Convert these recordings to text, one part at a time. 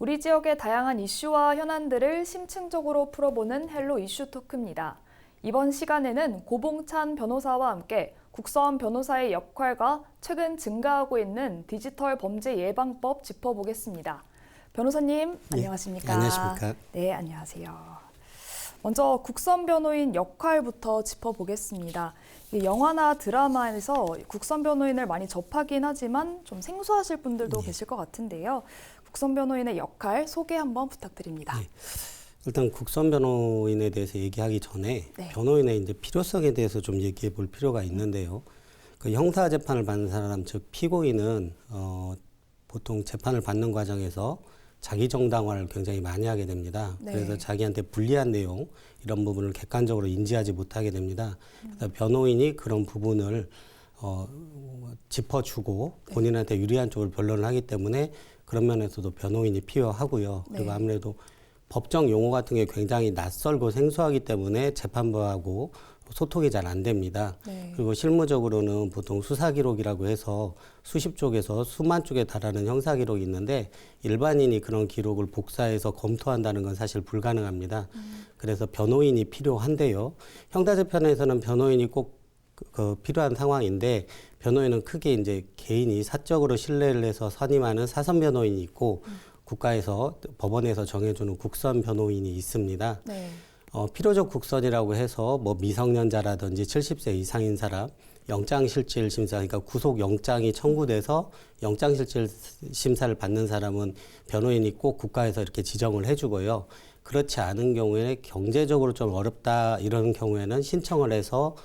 우리 지역의 다양한 이슈와 현안들을 심층적으로 풀어보는 헬로 이슈 토크입니다. 이번 시간에는 고봉찬 변호사와 함께 국선 변호사의 역할과 최근 증가하고 있는 디지털 범죄 예방법 짚어보겠습니다. 변호사님, 안녕하십니까? 안녕하십니까? 네, 안녕하세요. 먼저 국선 변호인 역할부터 짚어보겠습니다. 영화나 드라마에서 국선 변호인을 많이 접하긴 하지만 좀 생소하실 분들도 계실 것 같은데요. 국선 변호인의 역할 소개 한번 부탁드립니다. 일단 국선 변호인에 대해서 얘기하기 전에 변호인의 이제 필요성에 대해서 좀 얘기해 볼 필요가 있는데요. 그 형사 재판을 받는 사람, 즉 피고인은 보통 재판을 받는 과정에서 자기 정당화를 굉장히 많이 하게 됩니다. 그래서 자기한테 불리한 내용 이런 부분을 객관적으로 인지하지 못하게 됩니다. 그래서 변호인이 그런 부분을 짚어주고 본인한테 유리한 쪽을 변론을 하기 때문에 그런 면에서도 변호인이 필요하고요. 그리고 아무래도 법정 용어 같은 게 굉장히 낯설고 생소하기 때문에 재판부하고 소통이 잘 안 됩니다. 그리고 실무적으로는 보통 수사 기록이라고 해서 수십 쪽에서 수만 쪽에 달하는 형사 기록이 있는데 일반인이 그런 기록을 복사해서 검토한다는 건 사실 불가능합니다. 그래서 변호인이 필요한데요. 형사재판에서는 변호인이 꼭 필요한 상황인데 변호인은 크게 이제 개인이 사적으로 신뢰를 해서 선임하는 사선 변호인이 있고 국가에서 법원에서 정해주는 국선 변호인이 있습니다. 필요적 국선이라고 해서 뭐 미성년자라든지 70세 이상인 사람, 영장실질 심사, 그러니까 구속 영장이 청구돼서 영장실질 심사를 받는 사람은 변호인이 꼭 국가에서 이렇게 지정을 해주고요. 그렇지 않은 경우에 경제적으로 좀 어렵다 이런 경우에는 신청을 해서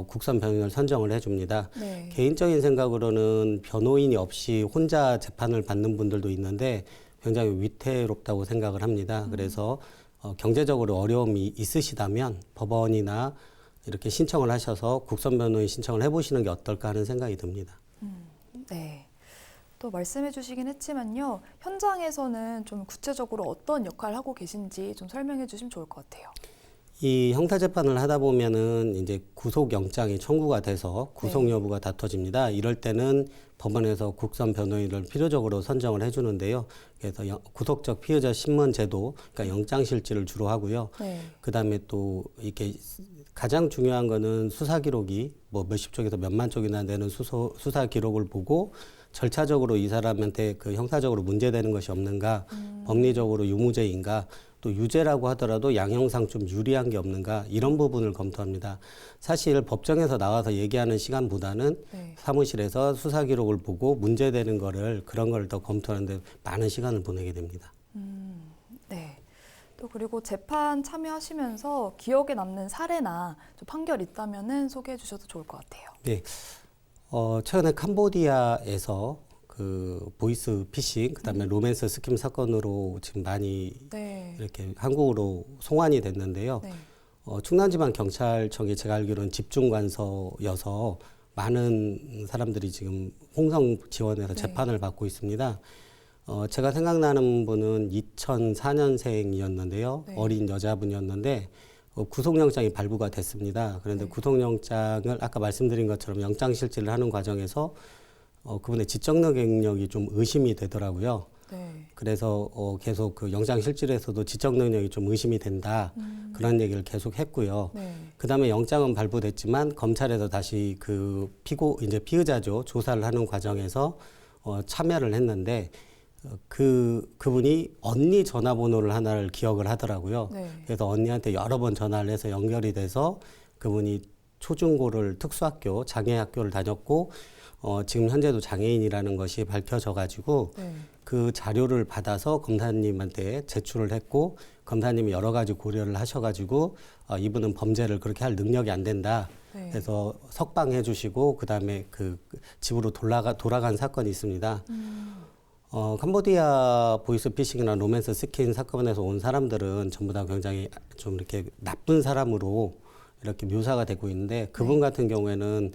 국선 변호인을 선정을 해줍니다. 개인적인 생각으로는 변호인이 없이 혼자 재판을 받는 분들도 있는데 굉장히 위태롭다고 생각을 합니다. 그래서 경제적으로 어려움이 있으시다면 법원이나 이렇게 신청을 하셔서 국선 변호인 신청을 해보시는 게 어떨까 하는 생각이 듭니다. 네. 또 말씀해 주시긴 했지만요. 현장에서는 좀 구체적으로 어떤 역할을 하고 계신지 좀 설명해 주시면 좋을 것 같아요. 이 형사재판을 하다 보면은 이제 구속영장이 청구가 돼서 구속 여부가 다퉈집니다. 이럴 때는 법원에서 국선 변호인을 필요적으로 선정을 해주는데요. 그래서 구속적 피의자 신문 제도, 그러니까 영장실질을 주로 하고요. 그 다음에 또 이렇게 가장 중요한 거는 수사 기록이 뭐 몇십 쪽에서 몇만 쪽이나 되는 수사 기록을 보고 절차적으로 이 사람한테 그 형사적으로 문제되는 것이 없는가, 법리적으로 유무죄인가, 또 유죄라고 하더라도 양형상 좀 유리한 게 없는가 이런 부분을 검토합니다. 사실 법정에서 나와서 얘기하는 시간보다는 사무실에서 수사 기록을 보고 문제되는 거를 그런 걸 더 검토하는데 많은 시간을 보내게 됩니다. 네. 또 그리고 재판 참여하시면서 기억에 남는 사례나 좀 판결 있다면은 소개해 주셔도 좋을 것 같아요. 네. 최근에 캄보디아에서 그 보이스 피싱, 그다음에 로맨스 스킴 사건으로 지금 많이 이렇게 한국으로 송환이 됐는데요. 충남지방경찰청이 제가 알기로는 집중관서여서 많은 사람들이 지금 홍성 지원해서 재판을 받고 있습니다. 제가 생각나는 분은 2004년생이었는데요. 어린 여자분이었는데 구속영장이 발부가 됐습니다. 그런데 구속영장을 아까 말씀드린 것처럼 영장실질을 하는 과정에서 그분의 지적 능력이 좀 의심이 되더라고요. 그래서 계속 그 영장실질에서도 지적 능력이 좀 의심이 된다. 그런 얘기를 계속 했고요. 그다음에 영장은 발부됐지만 검찰에서 다시 그 이제 피의자죠. 조사를 하는 과정에서 참여를 했는데 그분이 언니 전화번호를 하나를 기억을 하더라고요. 그래서 언니한테 여러 번 전화를 해서 연결이 돼서 그분이 초중고를 특수학교, 장애학교를 다녔고 지금 현재도 장애인이라는 것이 밝혀져 가지고 그 자료를 받아서 검사님한테 제출을 했고 검사님이 여러 가지 고려를 하셔 가지고 이분은 범죄를 그렇게 할 능력이 안 된다. 그래서 석방해 주시고 그다음에 그 집으로 돌아간 사건이 있습니다. 캄보디아 보이스피싱이나 로맨스 스킨 사건에서 온 사람들은 전부 다 굉장히 좀 이렇게 나쁜 사람으로 이렇게 묘사가 되고 있는데 그분 같은 경우에는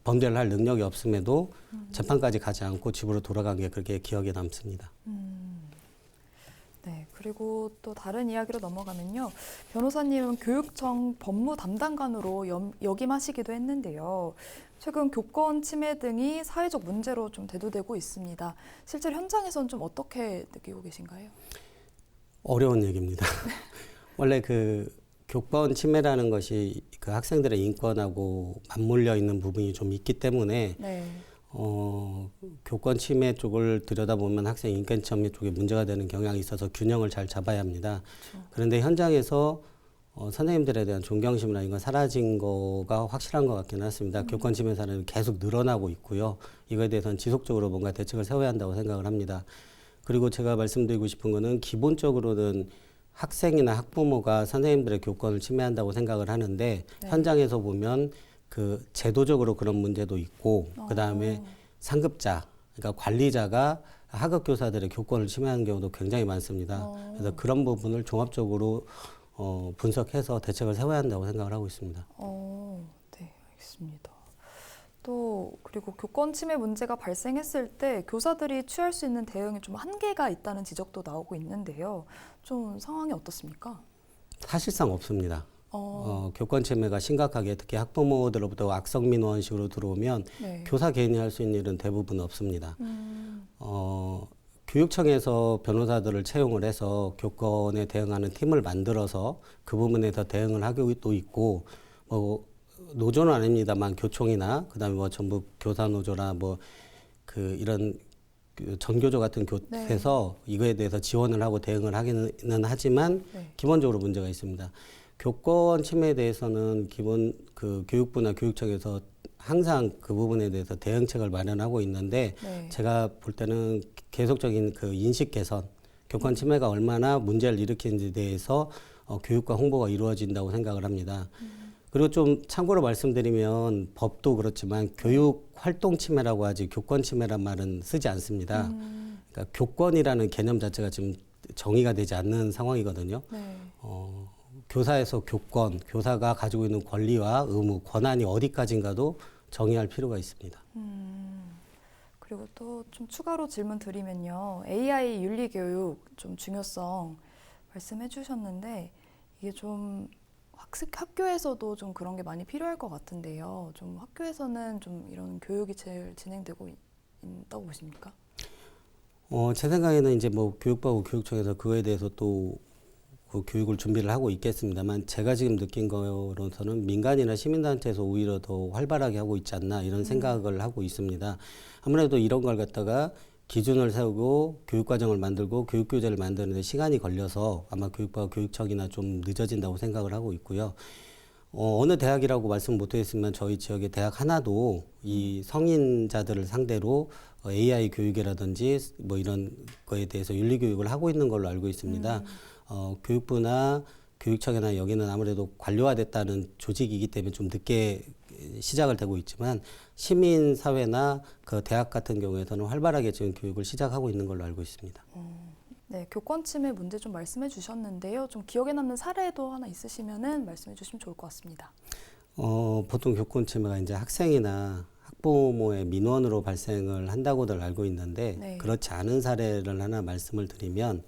범죄를 할 능력이 없음에도 재판까지 가지 않고 집으로 돌아간 게 그렇게 기억에 남습니다. 네, 그리고 또 다른 이야기로 넘어가면요. 변호사님은 교육청 법무 담당관으로 역임하시기도 했는데요. 최근 교권 침해 등이 사회적 문제로 좀 대두되고 있습니다. 실제로 현장에서는 좀 어떻게 느끼고 계신가요? 어려운 얘기입니다. 원래 그 교권 침해라는 것이 그 학생들의 인권하고 맞물려 있는 부분이 좀 있기 때문에 네. 교권 침해 쪽을 들여다보면 학생 인권 침해 쪽에 문제가 되는 경향이 있어서 균형을 잘 잡아야 합니다. 그렇죠. 그런데 현장에서 선생님들에 대한 존경심이나 이건 사라진 거가 확실한 것 같기는 했습니다. 교권 침해 사례는 계속 늘어나고 있고요. 이거에 대해서는 지속적으로 뭔가 대책을 세워야 한다고 생각을 합니다. 그리고 제가 말씀드리고 싶은 거는 기본적으로는 학생이나 학부모가 선생님들의 교권을 침해한다고 생각을 하는데 네. 현장에서 보면 그 제도적으로 그런 문제도 있고 그다음에 상급자, 그러니까 관리자가 하급 교사들의 교권을 침해하는 경우도 굉장히 많습니다. 그래서 그런 부분을 종합적으로 분석해서 대책을 세워야 한다고 생각을 하고 있습니다. 네, 알겠습니다. 또 그리고 교권 침해 문제가 발생했을 때 교사들이 취할 수 있는 대응에 좀 한계가 있다는 지적도 나오고 있는데요. 좀 상황이 어떻습니까? 사실상 없습니다. 교권 침해가 심각하게 특히 학부모들로부터 악성 민원식으로 들어오면 네. 교사 개인이 할 수 있는 일은 대부분 없습니다. 교육청에서 변호사들을 채용을 해서 교권에 대응하는 팀을 만들어서 그 부분에서 대응을 하고도 있고 뭐 노조는 아닙니다만 교총이나 그다음에 뭐 전북 교사노조나 뭐 그 이런 그 전교조 같은 곳에서 이거에 대해서 지원을 하고 대응을 하기는 하지만 네. 기본적으로 문제가 있습니다. 교권 침해에 대해서는 기본 그 교육부나 교육청에서 항상 그 부분에 대해서 대응책을 마련하고 있는데 네. 제가 볼 때는 계속적인 그 인식 개선, 교권 침해가 얼마나 문제를 일으키는지에 대해서 교육과 홍보가 이루어진다고 생각을 합니다. 그리고 좀 참고로 말씀드리면 법도 그렇지만 교육 활동 침해라고 하지 교권 침해란 말은 쓰지 않습니다. 그러니까 교권이라는 개념 자체가 지금 정의가 되지 않는 상황이거든요. 네. 교사에서 교권, 교사가 가지고 있는 권리와 의무, 권한이 어디까지인가도 정의할 필요가 있습니다. 그리고 또 좀 추가로 질문 드리면요. AI 윤리 교육 좀 중요성 말씀해 주셨는데 이게 좀 학교에서도 좀 그런 게 많이 필요할 것 같은데요. 좀 학교에서는 좀 이런 교육이 제일 진행되고 있다고 보십니까? 제 생각에는 이제 뭐 교육부하고 교육청에서 그거에 대해서 또 그 교육을 준비를 하고 있겠습니다만 제가 지금 느낀 거로서는 민간이나 시민단체에서 오히려 더 활발하게 하고 있지 않나 이런 생각을 하고 있습니다. 아무래도 이런 걸 갖다가 기준을 세우고 교육과정을 만들고 교육교재를 만드는데 시간이 걸려서 아마 교육부와 교육청이나 좀 늦어진다고 생각을 하고 있고요. 어느 대학이라고 말씀 못 드렸으면 저희 지역의 대학 하나도 이 성인자들을 상대로 AI 교육이라든지 뭐 이런 거에 대해서 윤리 교육을 하고 있는 걸로 알고 있습니다. 교육부나 교육청이나 여기는 아무래도 관료화됐다는 조직이기 때문에 좀 늦게 시작을 되고 있지만 시민사회나 그 대학 같은 경우에서는 활발하게 지금 교육을 시작하고 있는 걸로 알고 있습니다. 네, 교권 침해 문제 좀 말씀해 주셨는데요. 좀 기억에 남는 사례도 하나 있으시면은 말씀해 주시면 좋을 것 같습니다. 보통 교권 침해가 이제 학생이나 학부모의 민원으로 발생을 한다고들 알고 있는데 네. 그렇지 않은 사례를 하나 말씀을 드리면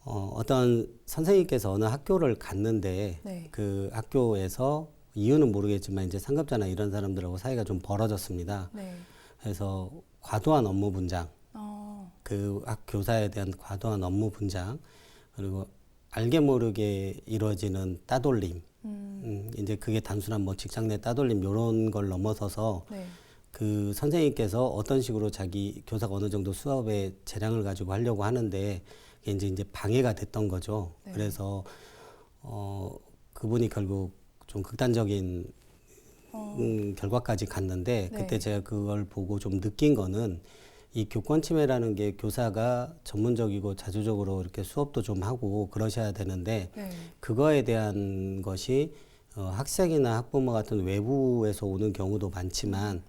어떤 선생님께서 어느 학교를 갔는데 네. 그 학교에서 이유는 모르겠지만 이제 상급자나 이런 사람들하고 사이가 좀 벌어졌습니다. 네. 그래서 과도한 업무 분장, 어, 그 교사에 대한 과도한 업무 분장, 그리고 알게 모르게 이루어지는 따돌림, 이제 그게 단순한 뭐 직장 내 따돌림 이런 걸 넘어서서 네. 그 선생님께서 어떤 식으로 자기 교사가 어느 정도 수업의 재량을 가지고 하려고 하는데 그게 이제 방해가 됐던 거죠. 네. 그래서 그분이 결국 좀 극단적인 결과까지 갔는데 네. 그때 제가 그걸 보고 좀 느낀 거는 이 교권 침해라는 게 교사가 전문적이고 자주적으로 이렇게 수업도 좀 하고 그러셔야 되는데 네. 그거에 대한 것이 학생이나 학부모 같은 외부에서 오는 경우도 많지만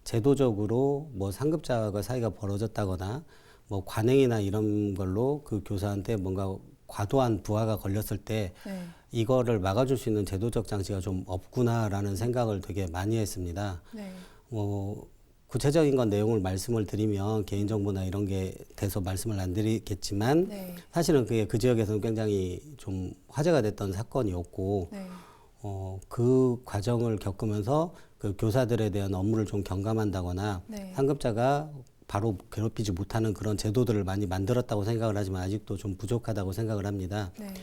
제도적으로 뭐 상급자가 사이가 벌어졌다거나 뭐 관행이나 이런 걸로 그 교사한테 뭔가 과도한 부하가 걸렸을 때 네. 이거를 막아줄 수 있는 제도적 장치가 좀 없구나라는 생각을 되게 많이 했습니다. 네. 구체적인 건 내용을 말씀을 드리면 개인정보나 이런 게 돼서 말씀을 안 드리겠지만 네. 사실은 그게 그 지역에서는 굉장히 좀 화제가 됐던 사건이었고 네. 그 과정을 겪으면서 그 그 교사들에 대한 업무를 좀 경감한다거나 네. 상급자가 바로 괴롭히지 못하는 그런 제도들을 많이 만들었다고 생각을 하지만 아직도 좀 부족하다고 생각을 합니다. 네.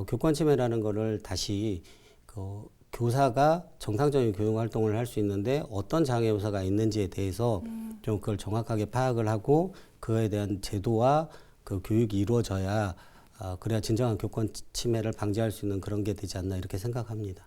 교권 침해라는 거를 다시 그 교사가 정상적인 교육 활동을 할 수 있는데 어떤 장애 요소가 있는지에 대해서 좀 그걸 정확하게 파악을 하고 그에 대한 제도와 그 교육이 이루어져야 그래야 진정한 교권 침해를 방지할 수 있는 그런 게 되지 않나 이렇게 생각합니다.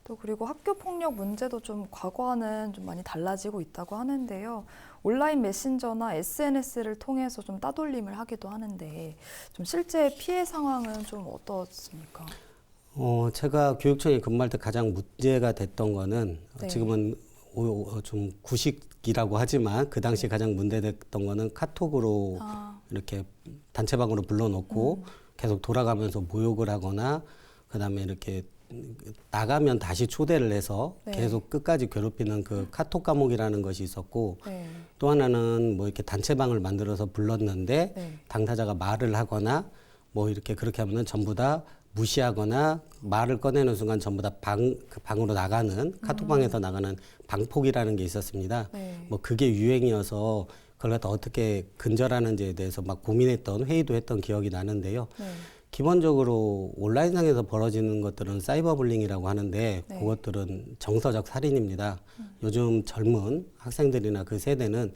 또 그리고 학교 폭력 문제도 좀 과거와는 좀 많이 달라지고 있다고 하는데요. 온라인 메신저나 SNS를 통해서 좀 따돌림을 하기도 하는데 좀 실제 피해 상황은 좀 어떻습니까? 제가 교육청에 근무할 때 가장 문제가 됐던 거는 네. 지금은 좀 구식이라고 하지만 그 당시 가장 문제됐던 거는 카톡으로 이렇게 단체방으로 불러놓고 계속 돌아가면서 모욕을 하거나 그다음에 이렇게 나가면 다시 초대를 해서 네. 계속 끝까지 괴롭히는 그 카톡 감옥이라는 것이 있었고 네. 또 하나는 뭐 이렇게 단체방을 만들어서 불렀는데 네. 당사자가 말을 하거나 뭐 이렇게 그렇게 하면은 전부 다 무시하거나 말을 꺼내는 순간 전부 다 그 방으로 나가는 카톡방에서 나가는 방폭이라는 게 있었습니다. 네. 뭐 그게 유행이어서 그걸 갖다 어떻게 근절하는지에 대해서 막 고민했던 회의도 했던 기억이 나는데요. 네. 기본적으로 온라인상에서 벌어지는 것들은 사이버 불링이라고 하는데 네. 그것들은 정서적 살인입니다. 요즘 젊은 학생들이나 그 세대는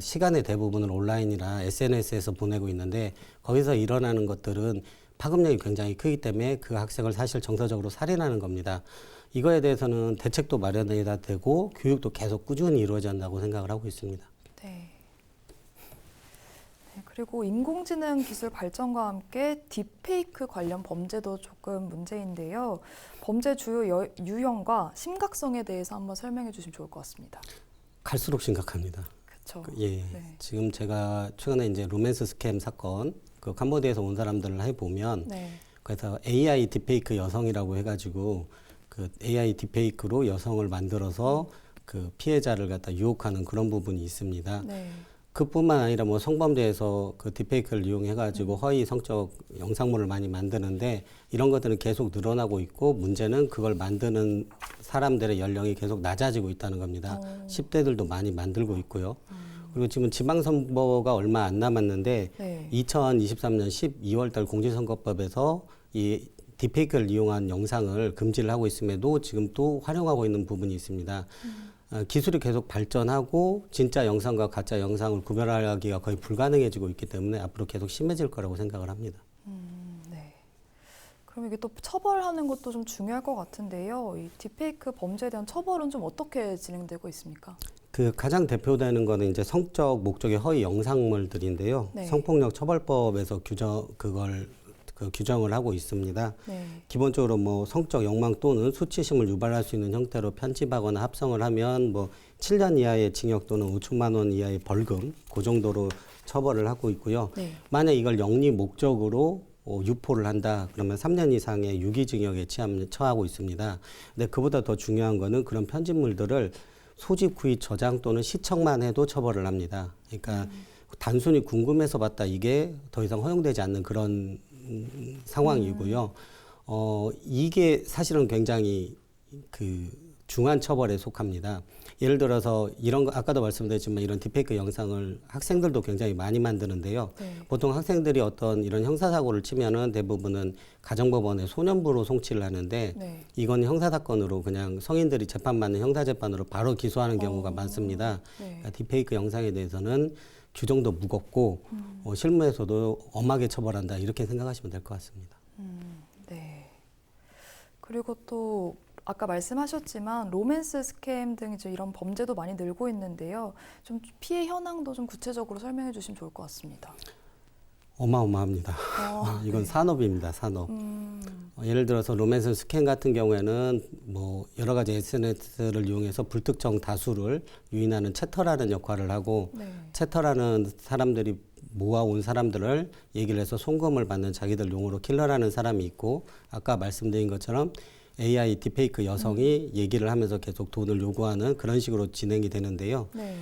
시간의 대부분을 온라인이나 SNS에서 보내고 있는데 거기서 일어나는 것들은 파급력이 굉장히 크기 때문에 그 학생을 사실 정서적으로 살인하는 겁니다. 이거에 대해서는 대책도 마련해야 되고 교육도 계속 꾸준히 이루어져야 한다고 생각을 하고 있습니다. 네. 네, 그리고 인공지능 기술 발전과 함께 딥페이크 관련 범죄도 조금 문제인데요. 범죄 주요 유형과 심각성에 대해서 한번 설명해 주시면 좋을 것 같습니다. 갈수록 심각합니다. 그렇죠. 예. 네. 지금 제가 최근에 이제 로맨스 스캠 사건 그 캄보디아에서 온 사람들을 해보면 네. 그래서 AI 딥페이크 여성이라고 해가지고 그 AI 딥페이크로 여성을 만들어서 그 피해자를 갖다 유혹하는 그런 부분이 있습니다. 네. 그뿐만 아니라 뭐 성범죄에서 그 딥페이크를 이용해가지고 허위 성적 영상물을 많이 만드는데 이런 것들은 계속 늘어나고 있고 문제는 그걸 만드는 사람들의 연령이 계속 낮아지고 있다는 겁니다. 10대들도 많이 만들고 있고요. 그리고 지금 지방선거가 얼마 안 남았는데 네. 2023년 12월 달 공직선거법에서 이 딥페이크를 이용한 영상을 금지를 하고 있음에도 지금 또 활용하고 있는 부분이 있습니다. 기술이 계속 발전하고 진짜 영상과 가짜 영상을 구별하기가 거의 불가능해지고 있기 때문에 앞으로 계속 심해질 거라고 생각을 합니다. 네. 그럼 이게 또 처벌하는 것도 좀 중요할 것 같은데요. 이 딥페이크 범죄에 대한 처벌은 좀 어떻게 진행되고 있습니까? 그 가장 대표되는 거는 이제 성적 목적의 허위 영상물들인데요. 네. 성폭력 처벌법에서 규정을 하고 있습니다. 네. 기본적으로 뭐 성적 욕망 또는 수치심을 유발할 수 있는 형태로 편집하거나 합성을 하면 뭐 7년 이하의 징역 또는 5천만 원 이하의 벌금 그 정도로 처벌을 하고 있고요. 네. 만약 이걸 영리 목적으로 유포를 한다 그러면 3년 이상의 유기징역에 처하고 있습니다. 근데 그보다 더 중요한 거는 그런 편집물들을 소집, 구입, 저장 또는 시청만 해도 처벌을 합니다. 그러니까 단순히 궁금해서 봤다 이게 더 이상 허용되지 않는 그런 상황이고요. 이게 사실은 굉장히 그 중한 처벌에 속합니다. 예를 들어서 이런 거 아까도 말씀드렸지만 이런 딥페이크 영상을 학생들도 굉장히 많이 만드는데요. 네. 보통 학생들이 어떤 이런 형사사고를 치면은 대부분은 가정법원에 소년부로 송치를 하는데 네. 이건 형사사건으로 그냥 성인들이 재판받는 형사재판으로 바로 기소하는 경우가 많습니다. 네. 그러니까 딥페이크 영상에 대해서는 규정도 무겁고 실무에서도 엄하게 처벌한다 이렇게 생각하시면 될 것 같습니다. 네. 그리고 또 아까 말씀하셨지만 로맨스 스캠 등 이제 이런 범죄도 많이 늘고 있는데요. 좀 피해 현황도 좀 구체적으로 설명해 주시면 좋을 것 같습니다. 어마어마합니다. 이건 네. 산업입니다, 산업. 예를 들어서 로맨스 스캠 같은 경우에는 뭐 여러 가지 SNS를 이용해서 불특정 다수를 유인하는 채터라는 역할을 하고 네. 채터라는 사람들이 모아온 사람들을 얘기를 해서 송금을 받는 자기들 용어로 킬러라는 사람이 있고 아까 말씀드린 것처럼 AI 딥페이크 여성이 얘기를 하면서 계속 돈을 요구하는 그런 식으로 진행이 되는데요. 네.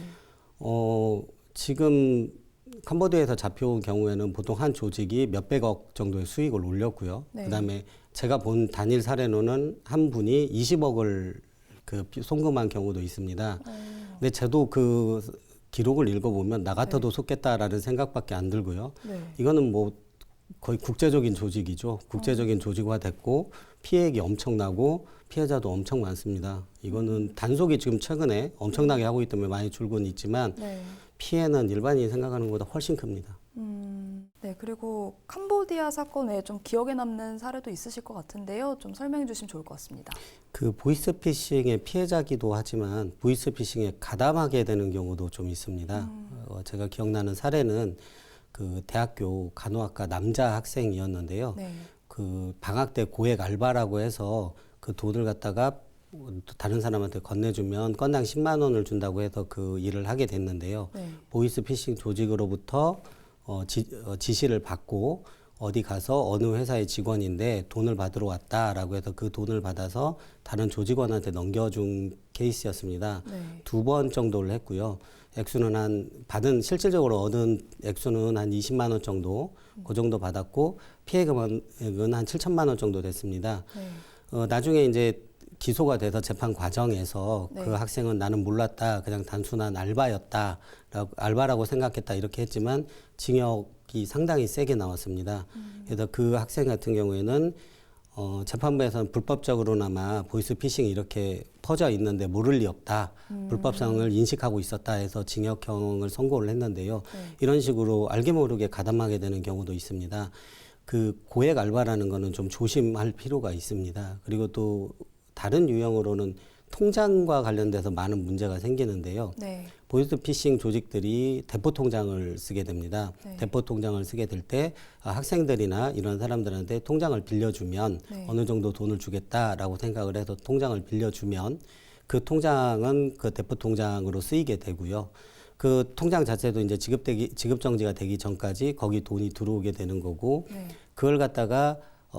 지금 캄보디아에서 잡혀온 경우에는 보통 한 조직이 몇백억 정도의 수익을 올렸고요. 네. 그다음에 제가 본 단일 사례로는 한 분이 20억을 송금한 경우도 있습니다. 근데 저도 그 기록을 읽어보면 나 같아도 속겠다라는 생각밖에 안 들고요. 네. 이거는 뭐 거의 국제적인 조직이죠. 국제적인 조직화 됐고 피해액이 엄청나고 피해자도 엄청 많습니다. 이거는 단속이 지금 최근에 엄청나게 하고 있기 때문에 많이 줄고는 있지만 네. 피해는 일반인이 생각하는 것보다 훨씬 큽니다. 네, 그리고 캄보디아 사건 외에 좀 기억에 남는 사례도 있으실 것 같은데요. 좀 설명해 주시면 좋을 것 같습니다. 그 보이스피싱의 피해자기도 하지만 보이스피싱에 가담하게 되는 경우도 좀 있습니다. 제가 기억나는 사례는 그 대학교 간호학과 남자 학생이었는데요. 네. 그 방학 때 고액 알바라고 해서 그 돈을 갖다가 다른 사람한테 건네주면 건당 10만 원을 준다고 해서 그 일을 하게 됐는데요. 네. 보이스피싱 조직으로부터 지시를 받고 어디 가서 어느 회사의 직원인데 돈을 받으러 왔다라고 해서 그 돈을 받아서 다른 조직원한테 넘겨준 케이스였습니다. 네. 2번 정도를 했고요. 액수는 실질적으로 얻은 액수는 한 20만 원 정도, 그 정도 받았고 피해 금액은 한 7천만 원 정도 됐습니다. 네. 나중에 이제 기소가 돼서 재판 과정에서 네. 그 학생은 나는 몰랐다, 그냥 단순한 알바라고 생각했다 이렇게 했지만 징역이 상당히 세게 나왔습니다. 그래서 그 학생 같은 경우에는 재판부에서는 불법적으로나마 보이스피싱이 이렇게 퍼져 있는데 모를 리 없다. 불법성을 인식하고 있었다 해서 징역형을 선고를 했는데요. 네. 이런 식으로 알게 모르게 가담하게 되는 경우도 있습니다. 그 고액 알바라는 거는 좀 조심할 필요가 있습니다. 그리고 또 다른 유형으로는 통장과 관련돼서 많은 문제가 생기는데요. 네. 보이스피싱 조직들이 대포 통장을 쓰게 됩니다. 네. 대포 통장을 쓰게 될 때 학생들이나 이런 사람들한테 통장을 빌려주면 네. 어느 정도 돈을 주겠다라고 생각을 해서 통장을 빌려주면 그 통장은 그 대포 통장으로 쓰이게 되고요. 그 통장 자체도 이제 지급 정지가 되기 전까지 거기 돈이 들어오게 되는 거고 네. 그걸 갖다가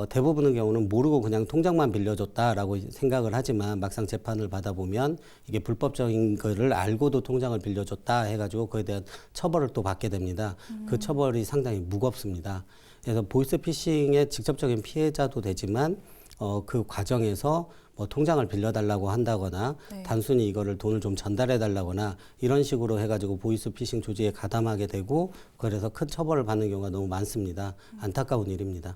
대부분의 경우는 모르고 그냥 통장만 빌려줬다라고 생각을 하지만 막상 재판을 받아보면 이게 불법적인 거를 알고도 통장을 빌려줬다 해가지고 그에 대한 처벌을 또 받게 됩니다. 그 처벌이 상당히 무겁습니다. 그래서 보이스피싱의 직접적인 피해자도 되지만 그 과정에서 뭐 통장을 빌려달라고 한다거나 네. 단순히 이거를 돈을 좀 전달해달라거나 이런 식으로 해가지고 보이스피싱 조직에 가담하게 되고 그래서 큰 처벌을 받는 경우가 너무 많습니다. 안타까운 일입니다.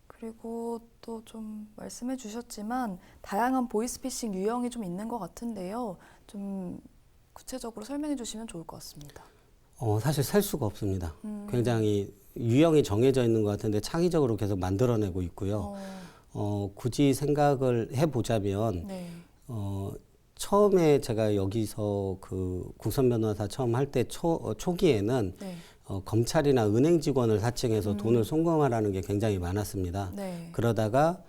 그리고 또 좀 말씀해 주셨지만 다양한 보이스피싱 유형이 좀 있는 것 같은데요. 좀 구체적으로 설명해 주시면 좋을 것 같습니다. 사실 셀 수가 없습니다. 굉장히 유형이 정해져 있는 것 같은데 창의적으로 계속 만들어내고 있고요. 굳이 생각을 해보자면 네. 처음에 제가 여기서 그 국선 변호사 처음 할 때 초기에는 네. 검찰이나 은행 직원을 사칭해서 돈을 송금하라는 게 굉장히 많았습니다. 네. 그러다가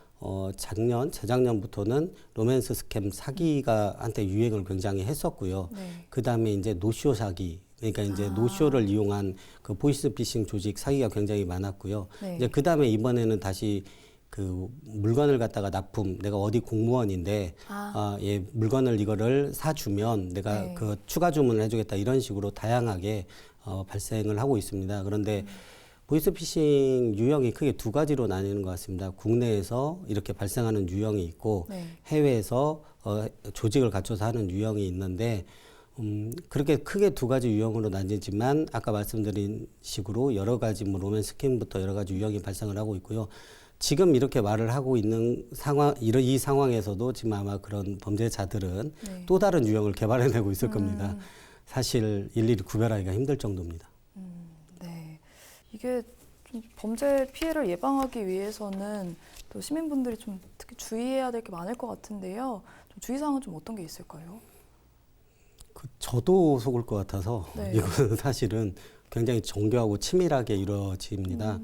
재작년부터는 로맨스 스캠 사기가 한때 유행을 굉장히 했었고요. 네. 그 다음에 이제 노쇼 사기, 그러니까 이제 노쇼를 이용한 그 보이스피싱 조직 사기가 굉장히 많았고요. 네. 이제 그 다음에 이번에는 다시 그 물건을 갖다가 내가 어디 공무원인데 예, 물건을 이거를 사주면 내가 네. 그 추가 주문을 해주겠다 이런 식으로 다양하게 발생을 하고 있습니다. 그런데 보이스피싱 유형이 크게 두 가지로 나뉘는 것 같습니다. 국내에서 이렇게 발생하는 유형이 있고 네. 해외에서 조직을 갖춰서 하는 유형이 있는데 그렇게 크게 두 가지 유형으로 나뉘지만 아까 말씀드린 식으로 여러 가지 뭐 로맨스 스캠부터 여러 가지 유형이 발생을 하고 있고요. 지금 이렇게 말을 하고 있는 이 상황에서도 지금 아마 그런 범죄자들은 네. 또 다른 유형을 개발해내고 있을 겁니다. 사실 일일이 구별하기가 힘들 정도입니다. 네. 이게 좀 범죄 피해를 예방하기 위해서는 또 시민분들이 좀 특히 주의해야 될 게 많을 것 같은데요. 좀 주의사항은 좀 어떤 게 있을까요? 저도 속을 것 같아서 네. 이거는 사실은 굉장히 정교하고 치밀하게 이루어집니다.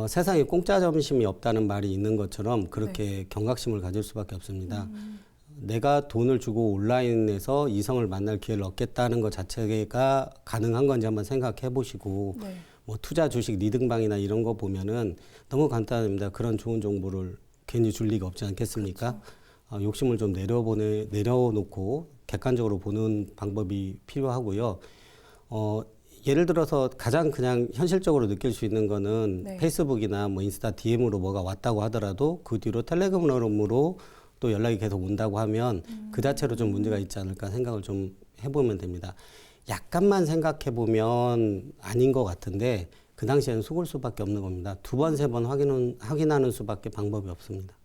세상에 공짜 점심이 없다는 말이 있는 것처럼 그렇게 경각심을 가질 수밖에 없습니다. 내가 돈을 주고 온라인에서 이성을 만날 기회를 얻겠다는 것 자체가 가능한 건지 한번 생각해 보시고 네. 뭐 투자 주식 리딩방이나 이런 거 보면은 너무 간단합니다. 그런 좋은 정보를 괜히 줄 리가 없지 않겠습니까? 그렇죠. 욕심을 좀 내려놓고 객관적으로 보는 방법이 필요하고요. 예를 들어서 가장 그냥 현실적으로 느낄 수 있는 거는 네. 페이스북이나 뭐 인스타 DM으로 뭐가 왔다고 하더라도 그 뒤로 텔레그램으로 또 연락이 계속 온다고 하면 그 자체로 좀 문제가 있지 않을까 생각을 좀 해보면 됩니다. 약간만 생각해 보면 아닌 것 같은데 그 당시에는 속을 수밖에 없는 겁니다. 2번, 3번 확인하는 수밖에 방법이 없습니다.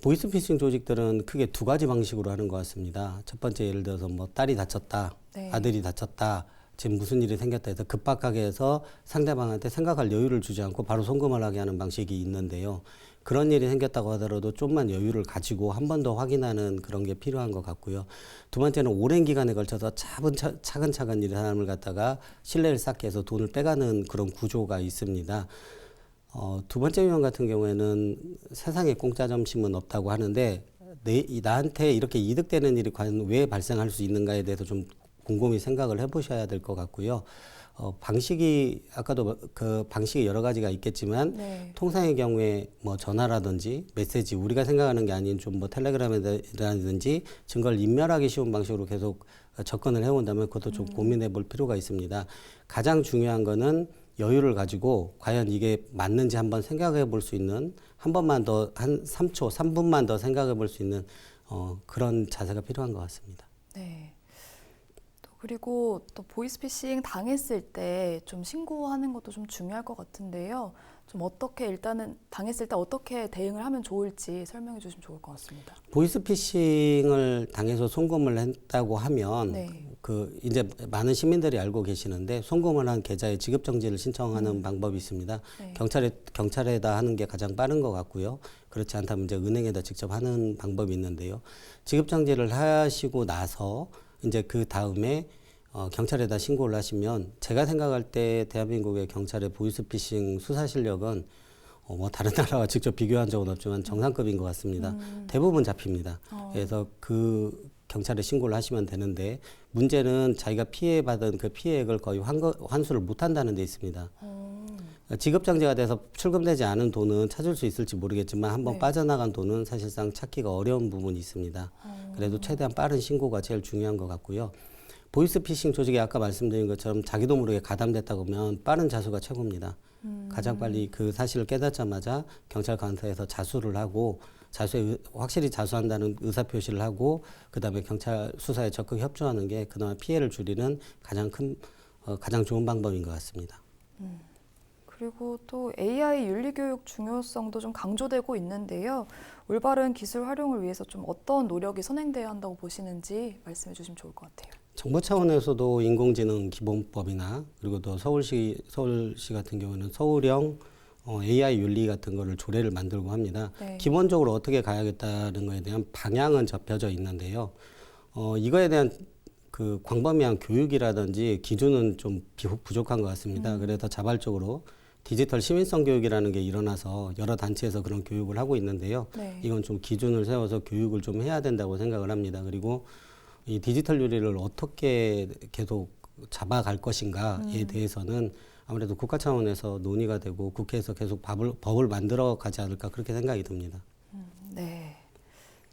보이스피싱 조직들은 크게 2가지 방식으로 하는 것 같습니다. 첫 번째 예를 들어서 뭐 딸이 다쳤다, 네. 아들이 다쳤다, 지금 무슨 일이 생겼다 해서 급박하게 해서 상대방한테 생각할 여유를 주지 않고 바로 송금을 하게 하는 방식이 있는데요. 그런 일이 생겼다고 하더라도 좀만 여유를 가지고 한 번 더 확인하는 그런 게 필요한 것 같고요. 2번째는 오랜 기간에 걸쳐서 차근차근 이 사람을 갖다가 신뢰를 쌓게 해서 돈을 빼가는 그런 구조가 있습니다. 2번째 유형 같은 경우에는 세상에 공짜 점심은 없다고 하는데 나한테 이렇게 이득되는 일이 과연 왜 발생할 수 있는가에 대해서 좀 곰곰이 생각을 해보셔야 될 것 같고요. 방식이 아까도 그 방식이 여러 가지가 있겠지만 네. 통상의 경우에 뭐 전화라든지 메시지 우리가 생각하는 게 아닌 좀 뭐 텔레그램이라든지 증거를 인멸하기 쉬운 방식으로 계속 접근을 해온다면 그것도 좀 고민해 볼 필요가 있습니다. 가장 중요한 거는 여유를 가지고 과연 이게 맞는지 한번 생각해 볼 수 있는 한 번만 더 한 3초, 3분만 더 생각해 볼 수 있는 그런 자세가 필요한 것 같습니다. 네. 그리고 또 보이스피싱 당했을 때 좀 신고하는 것도 좀 중요할 것 같은데요. 좀 어떻게 일단은 당했을 때 어떻게 대응을 하면 좋을지 설명해 주시면 좋을 것 같습니다. 보이스피싱을 당해서 송금을 했다고 하면 네. 그 이제 많은 시민들이 알고 계시는데 송금을 한 계좌에 지급 정지를 신청하는 방법이 있습니다. 네. 경찰에다 하는 게 가장 빠른 것 같고요. 그렇지 않다면 이제 은행에다 직접 하는 방법이 있는데요. 지급 정지를 하시고 나서 이제 그 다음에 경찰에다 신고를 하시면 제가 생각할 때 대한민국의 경찰의 보이스피싱 수사 실력은 뭐 다른 나라와 직접 비교한 적은 없지만 정상급인 것 같습니다. 대부분 잡힙니다. 그래서 그 경찰에 신고를 하시면 되는데 문제는 자기가 피해받은 그 피해액을 거의 환수를 못한다는 데 있습니다. 지급정지가 돼서 출금되지 않은 돈은 찾을 수 있을지 모르겠지만 한번 네. 빠져나간 돈은 사실상 찾기가 어려운 부분이 있습니다. 그래도 최대한 빠른 신고가 제일 중요한 것 같고요. 보이스피싱 조직이 아까 말씀드린 것처럼 자기도 모르게 가담됐다고 하면 빠른 자수가 최고입니다. 가장 빨리 그 사실을 깨닫자마자 경찰 관서에서 자수를 하고 확실히 자수한다는 의사표시를 하고 그다음에 경찰 수사에 적극 협조하는 게 그동안 피해를 줄이는 가장 좋은 방법인 것 같습니다. 그리고 또 AI 윤리교육 중요성도 좀 강조되고 있는데요. 올바른 기술 활용을 위해서 좀 어떤 노력이 선행돼야 한다고 보시는지 말씀해 주시면 좋을 것 같아요. 정부 차원에서도 인공지능 기본법이나 그리고 또 서울시 같은 경우는 서울형 AI 윤리 같은 거를 조례를 만들고 합니다. 네. 기본적으로 어떻게 가야겠다는 거에 대한 방향은 접혀져 있는데요. 이거에 대한 그 광범위한 교육이라든지 기준은 좀 부족한 것 같습니다. 그래서 자발적으로 디지털 시민성 교육이라는 게 일어나서 여러 단체에서 그런 교육을 하고 있는데요. 네. 이건 좀 기준을 세워서 교육을 좀 해야 된다고 생각을 합니다. 그리고 이 디지털 윤리를 어떻게 계속 잡아갈 것인가에 대해서는 아무래도 국가 차원에서 논의가 되고 국회에서 계속 법을 만들어 가지 않을까 그렇게 생각이 듭니다. 네.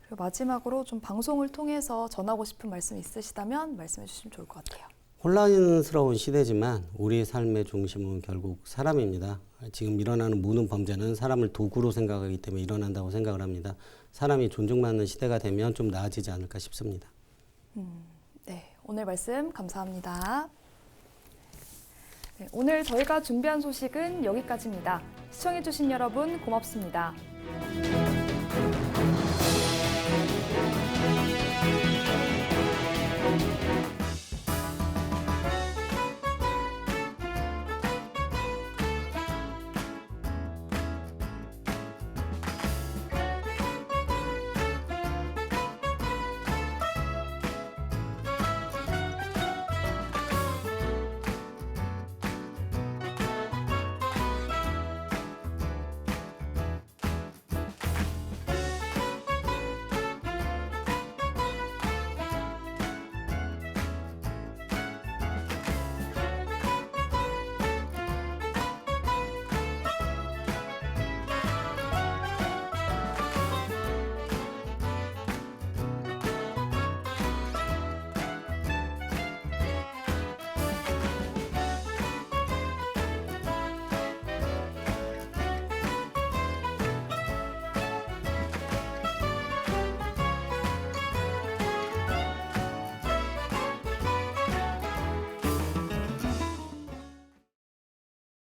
그리고 마지막으로 좀 방송을 통해서 전하고 싶은 말씀 있으시다면 말씀해 주시면 좋을 것 같아요. 혼란스러운 시대지만 우리의 삶의 중심은 결국 사람입니다. 지금 일어나는 모든 범죄는 사람을 도구로 생각하기 때문에 일어난다고 생각을 합니다. 사람이 존중받는 시대가 되면 좀 나아지지 않을까 싶습니다. 네, 오늘 말씀 감사합니다. 네, 오늘 저희가 준비한 소식은 여기까지입니다. 시청해주신 여러분 고맙습니다.